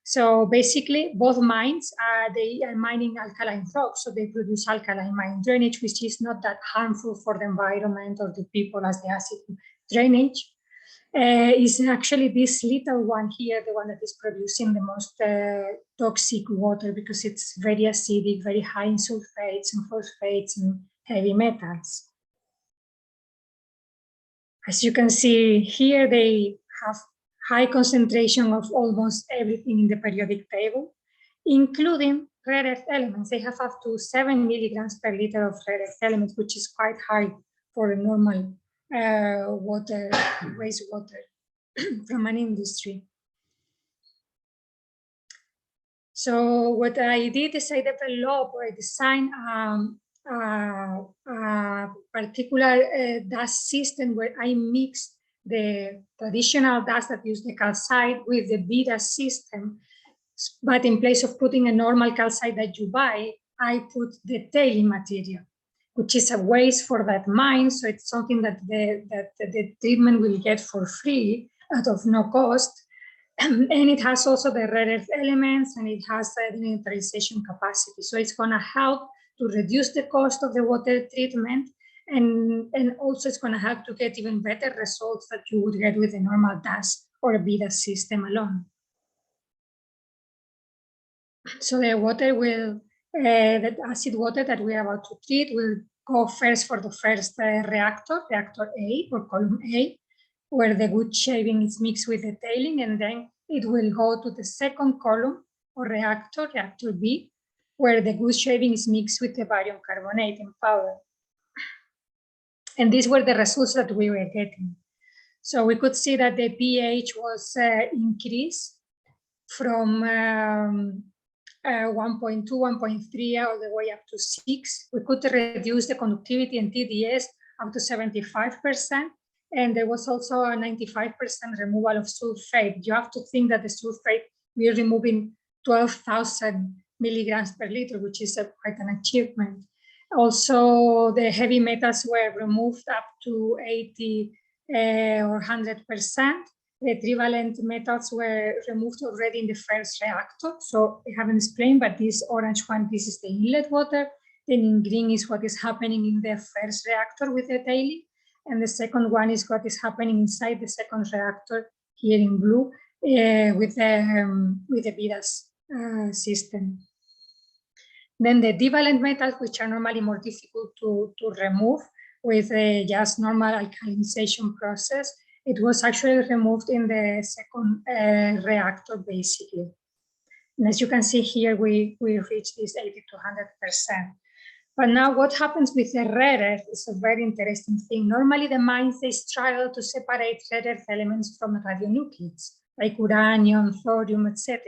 So basically, both mines they are mining alkaline rocks, so they produce alkaline mine drainage, which is not that harmful for the environment or the people as the acid drainage. Is actually this little one here, the one that is producing the most toxic water, because it's very acidic, very high in sulfates and phosphates and heavy metals. As you can see here, they have high concentration of almost everything in the periodic table, including rare earth elements. They have up to 7 milligrams per liter of rare earth elements, which is quite high for a normal wastewater from an industry. So what I did is I developed or I designed a particular dust system where I mixed the traditional dust that use the calcite with the B-dust system, but in place of putting a normal calcite that you buy, I put the tailing material, which is a waste for that mine. So it's something that the treatment will get for free out of no cost. And it has also the rare earth elements, and it has the neutralization capacity. So it's going to help to reduce the cost of the water treatment, and also it's going to help to get even better results that you would get with a normal dust or a B-dust system alone. So the water will, the acid water that we are about to treat will go first for the first reactor A or column A, where the wood shaving is mixed with the tailing, and then it will go to the second column or reactor B, where the wood shaving is mixed with the barium carbonate in powder. And these were the results that we were getting. So we could see that the pH was increased from 1.2, 1.3 all the way up to 6. We could reduce the conductivity and TDS up to 75%. And there was also a 95% removal of sulfate. You have to think that the sulfate, we are removing 12,000 milligrams per liter, which is quite an achievement. Also, the heavy metals were removed up to 80 or 100%. The trivalent metals were removed already in the first reactor. So I haven't explained, but this orange one, this is the inlet water. Then in green is what is happening in the first reactor with the tailing. and the second one is what is happening inside the second reactor here in blue with the VIDAS system. Then the divalent metals, which are normally more difficult to remove with a just normal alkalinization process, it was actually removed in the second reactor, basically. And as you can see here, we reached this 80 to 100%. But now what happens with the rare earth is a very interesting thing. Normally the mines, they struggle to separate rare earth elements from radionuclides, like uranium, thorium, etc.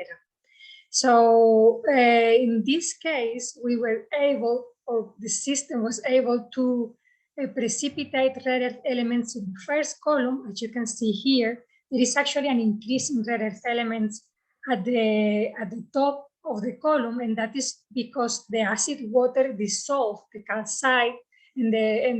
So in this case, we were able, or the system was able to precipitate rare earth elements in the first column. As you can see here, there is actually an increase in rare earth elements at the top of the column, and that is because the acid water dissolved the calcite and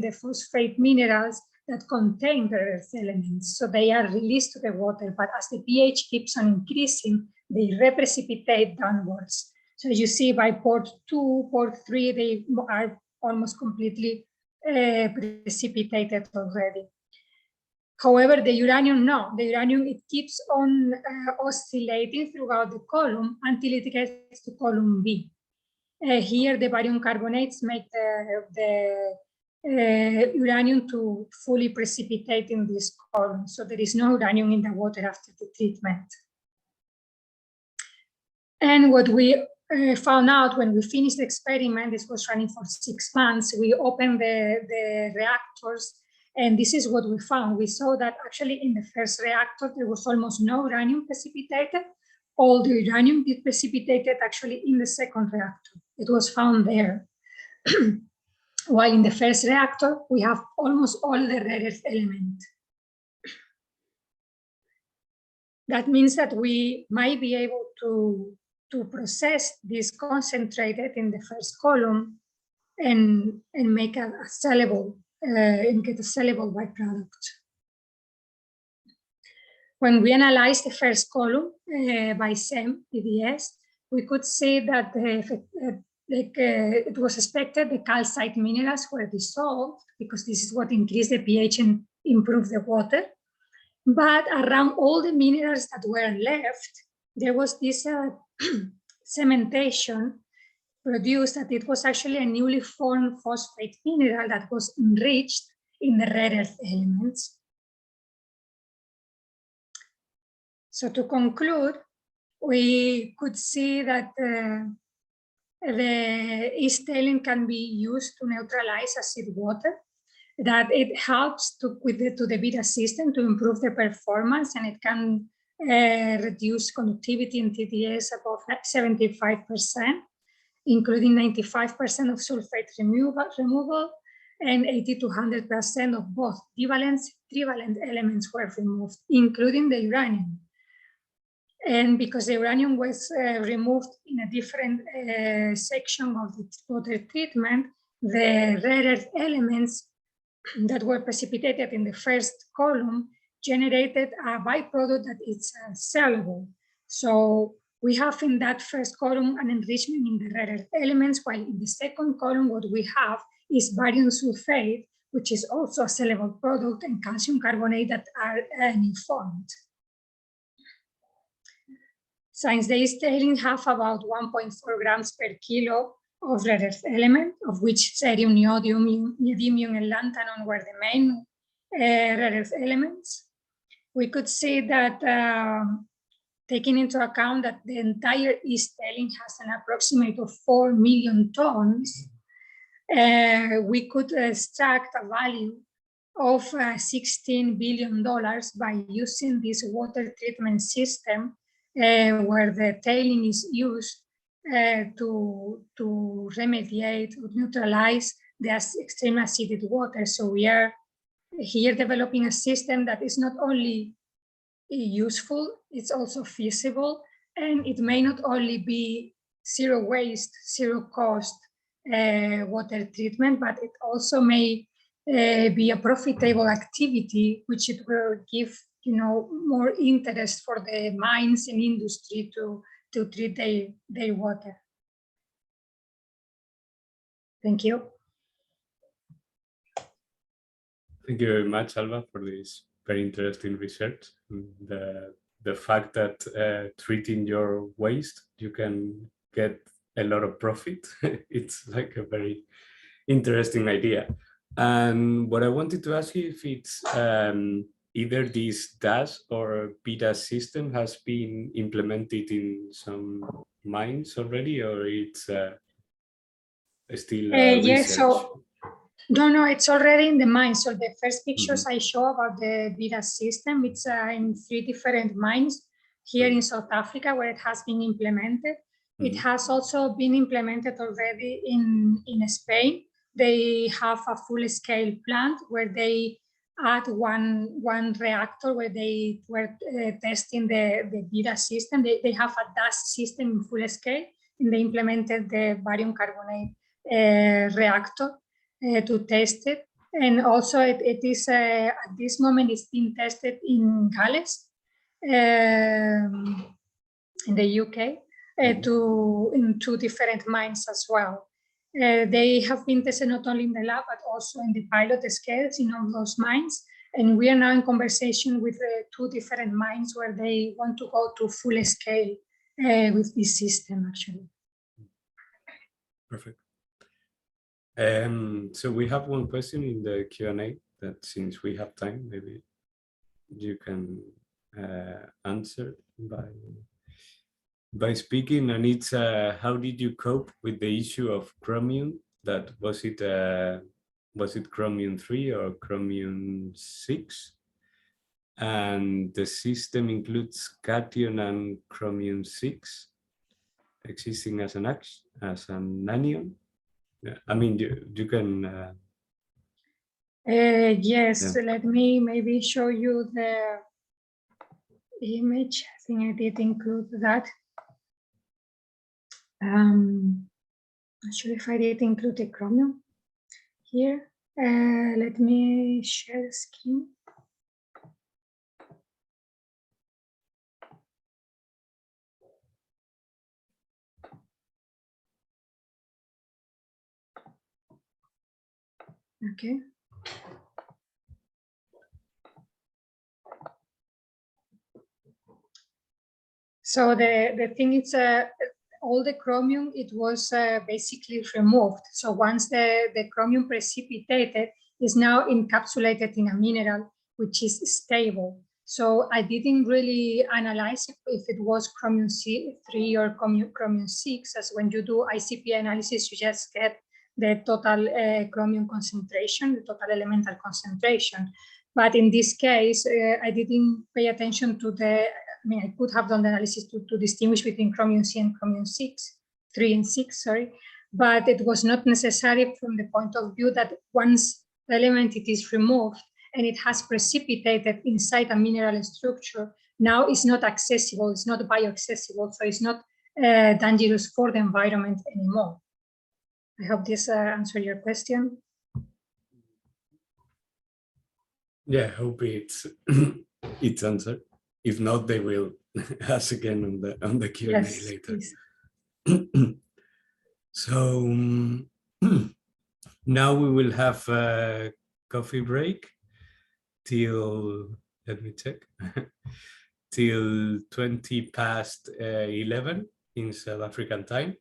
the phosphate minerals that contain rare earth elements. So they are released to the water, but as the pH keeps on increasing, they reprecipitate downwards. So you see by port 2, port 3, they are almost completely precipitated already. However, the uranium, no. The uranium, it keeps on oscillating throughout the column until it gets to column B. Here, the barium carbonates make the uranium to fully precipitate in this column. So there is no uranium in the water after the treatment. And what we found out when we finished the experiment, this was running for 6 months, we opened the reactors, and this is what we found. We saw that actually in the first reactor, there was almost no uranium precipitated. All the uranium is precipitated actually in the second reactor. It was found there. While in the first reactor, we have almost all the rare earth element. That means that we might be able to process this concentrated in the first column and make a sellable and get a sellable byproduct. When we analyzed the first column by SEM PDS, we could see that it was expected the calcite minerals were dissolved because this is what increased the pH and improved the water. But around all the minerals that were left, there was this cementation produced that it was actually a newly formed phosphate mineral that was enriched in the rare earth elements. So to conclude, we could see that the East tailing can be used to neutralize acid water, that it helps to the beta system to improve the performance, and it can reduce conductivity in TDS above 75%, including 95% of sulfate removal and 80 to 100% of both divalent, trivalent elements were removed, including the uranium. And because the uranium was removed in a different section of the water treatment, the rare earth elements that were precipitated in the first column generated a byproduct that is sellable. So we have in that first column an enrichment in the rare earth elements, while in the second column what we have is barium sulfate, which is also a sellable product, and calcium carbonate that are new formed. Since the East tailing have about 1.4 grams per kilo of rare earth element, of which cerium, neodymium, and lanthanum were the main rare earth elements, we could see that taking into account that the entire East tailing has an approximate of 4 million tons, we could extract a value of $16 billion by using this water treatment system where the tailing is used to remediate or neutralize the extreme acidic water. So we are here developing a system that is not only useful, it's also feasible, and it may not only be zero waste, zero cost water treatment, but it also may be a profitable activity, which it will give more interest for the mines and industry to treat their water. Thank you. Thank you very much, Alba, for this very interesting research. The fact that treating your waste, you can get a lot of profit. It's like a very interesting idea. And what I wanted to ask you if it's either this DAS or BDAS system has been implemented in some mines already, or it's still Yes, research? so no, it's already in the mines. So the first pictures I show about the BDAS system, it's in 3 different mines here in South Africa where it has been implemented. It has also been implemented already in Spain. They have a full-scale plant where they add one reactor where they were testing the BDAS system. They have a DAS system in full scale, and they implemented the barium carbonate reactor to test it. And also it is at this moment it's being tested in Gales, in the UK, in 2 different mines as well. They have been tested not only in the lab, but also in the pilot scales in all those mines. And we are now in conversation with 2 different mines where they want to go to full scale with this system, actually. Perfect. So we have one question in the Q&A that, since we have time, maybe you can answer by speaking, and it's how did you cope with the issue of chromium? That was it chromium 3 or chromium 6? And the system includes cation and chromium 6 existing as an anion. Yeah, I mean, you can. Yes, Yeah. let me maybe show you the image. I think I did include that. Not sure if I did include the chromium here. Let me share the screen. Okay. So the thing is, all the chromium, it was basically removed. So once the chromium precipitated, is now encapsulated in a mineral which is stable. So I didn't really analyze if it was chromium 3 or chromium 6, as when you do ICP analysis, you just get the total chromium concentration, the total elemental concentration. But in this case, I didn't pay attention to I mean, I could have done the analysis to distinguish between chromium C and chromium 3 and 6, sorry, but it was not necessary from the point of view that once the element it is removed and it has precipitated inside a mineral structure, now it's not accessible, it's not bioaccessible, so it's not dangerous for the environment anymore. I hope this answered your question. Yeah, I hope it's answered. If not, they will ask again on the Q&A later. So now we will have a coffee break till, let me check, till 11 in South African time,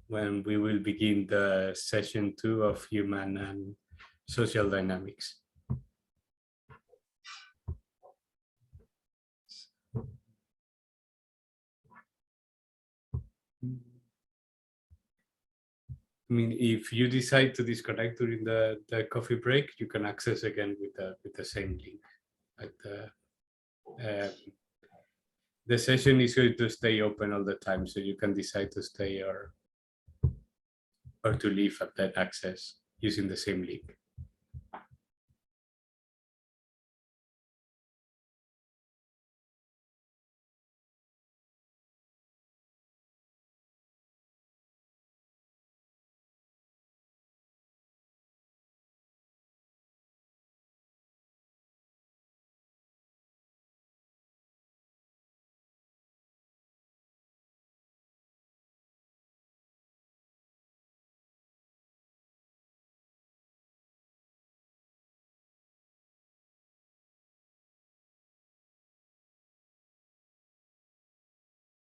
when we will begin the session 2 of Human and Social Dynamics. I mean, if you decide to disconnect during the coffee break, you can access again with the same link. But the session is going to stay open all the time, so you can decide to stay or to leave at that access using the same link.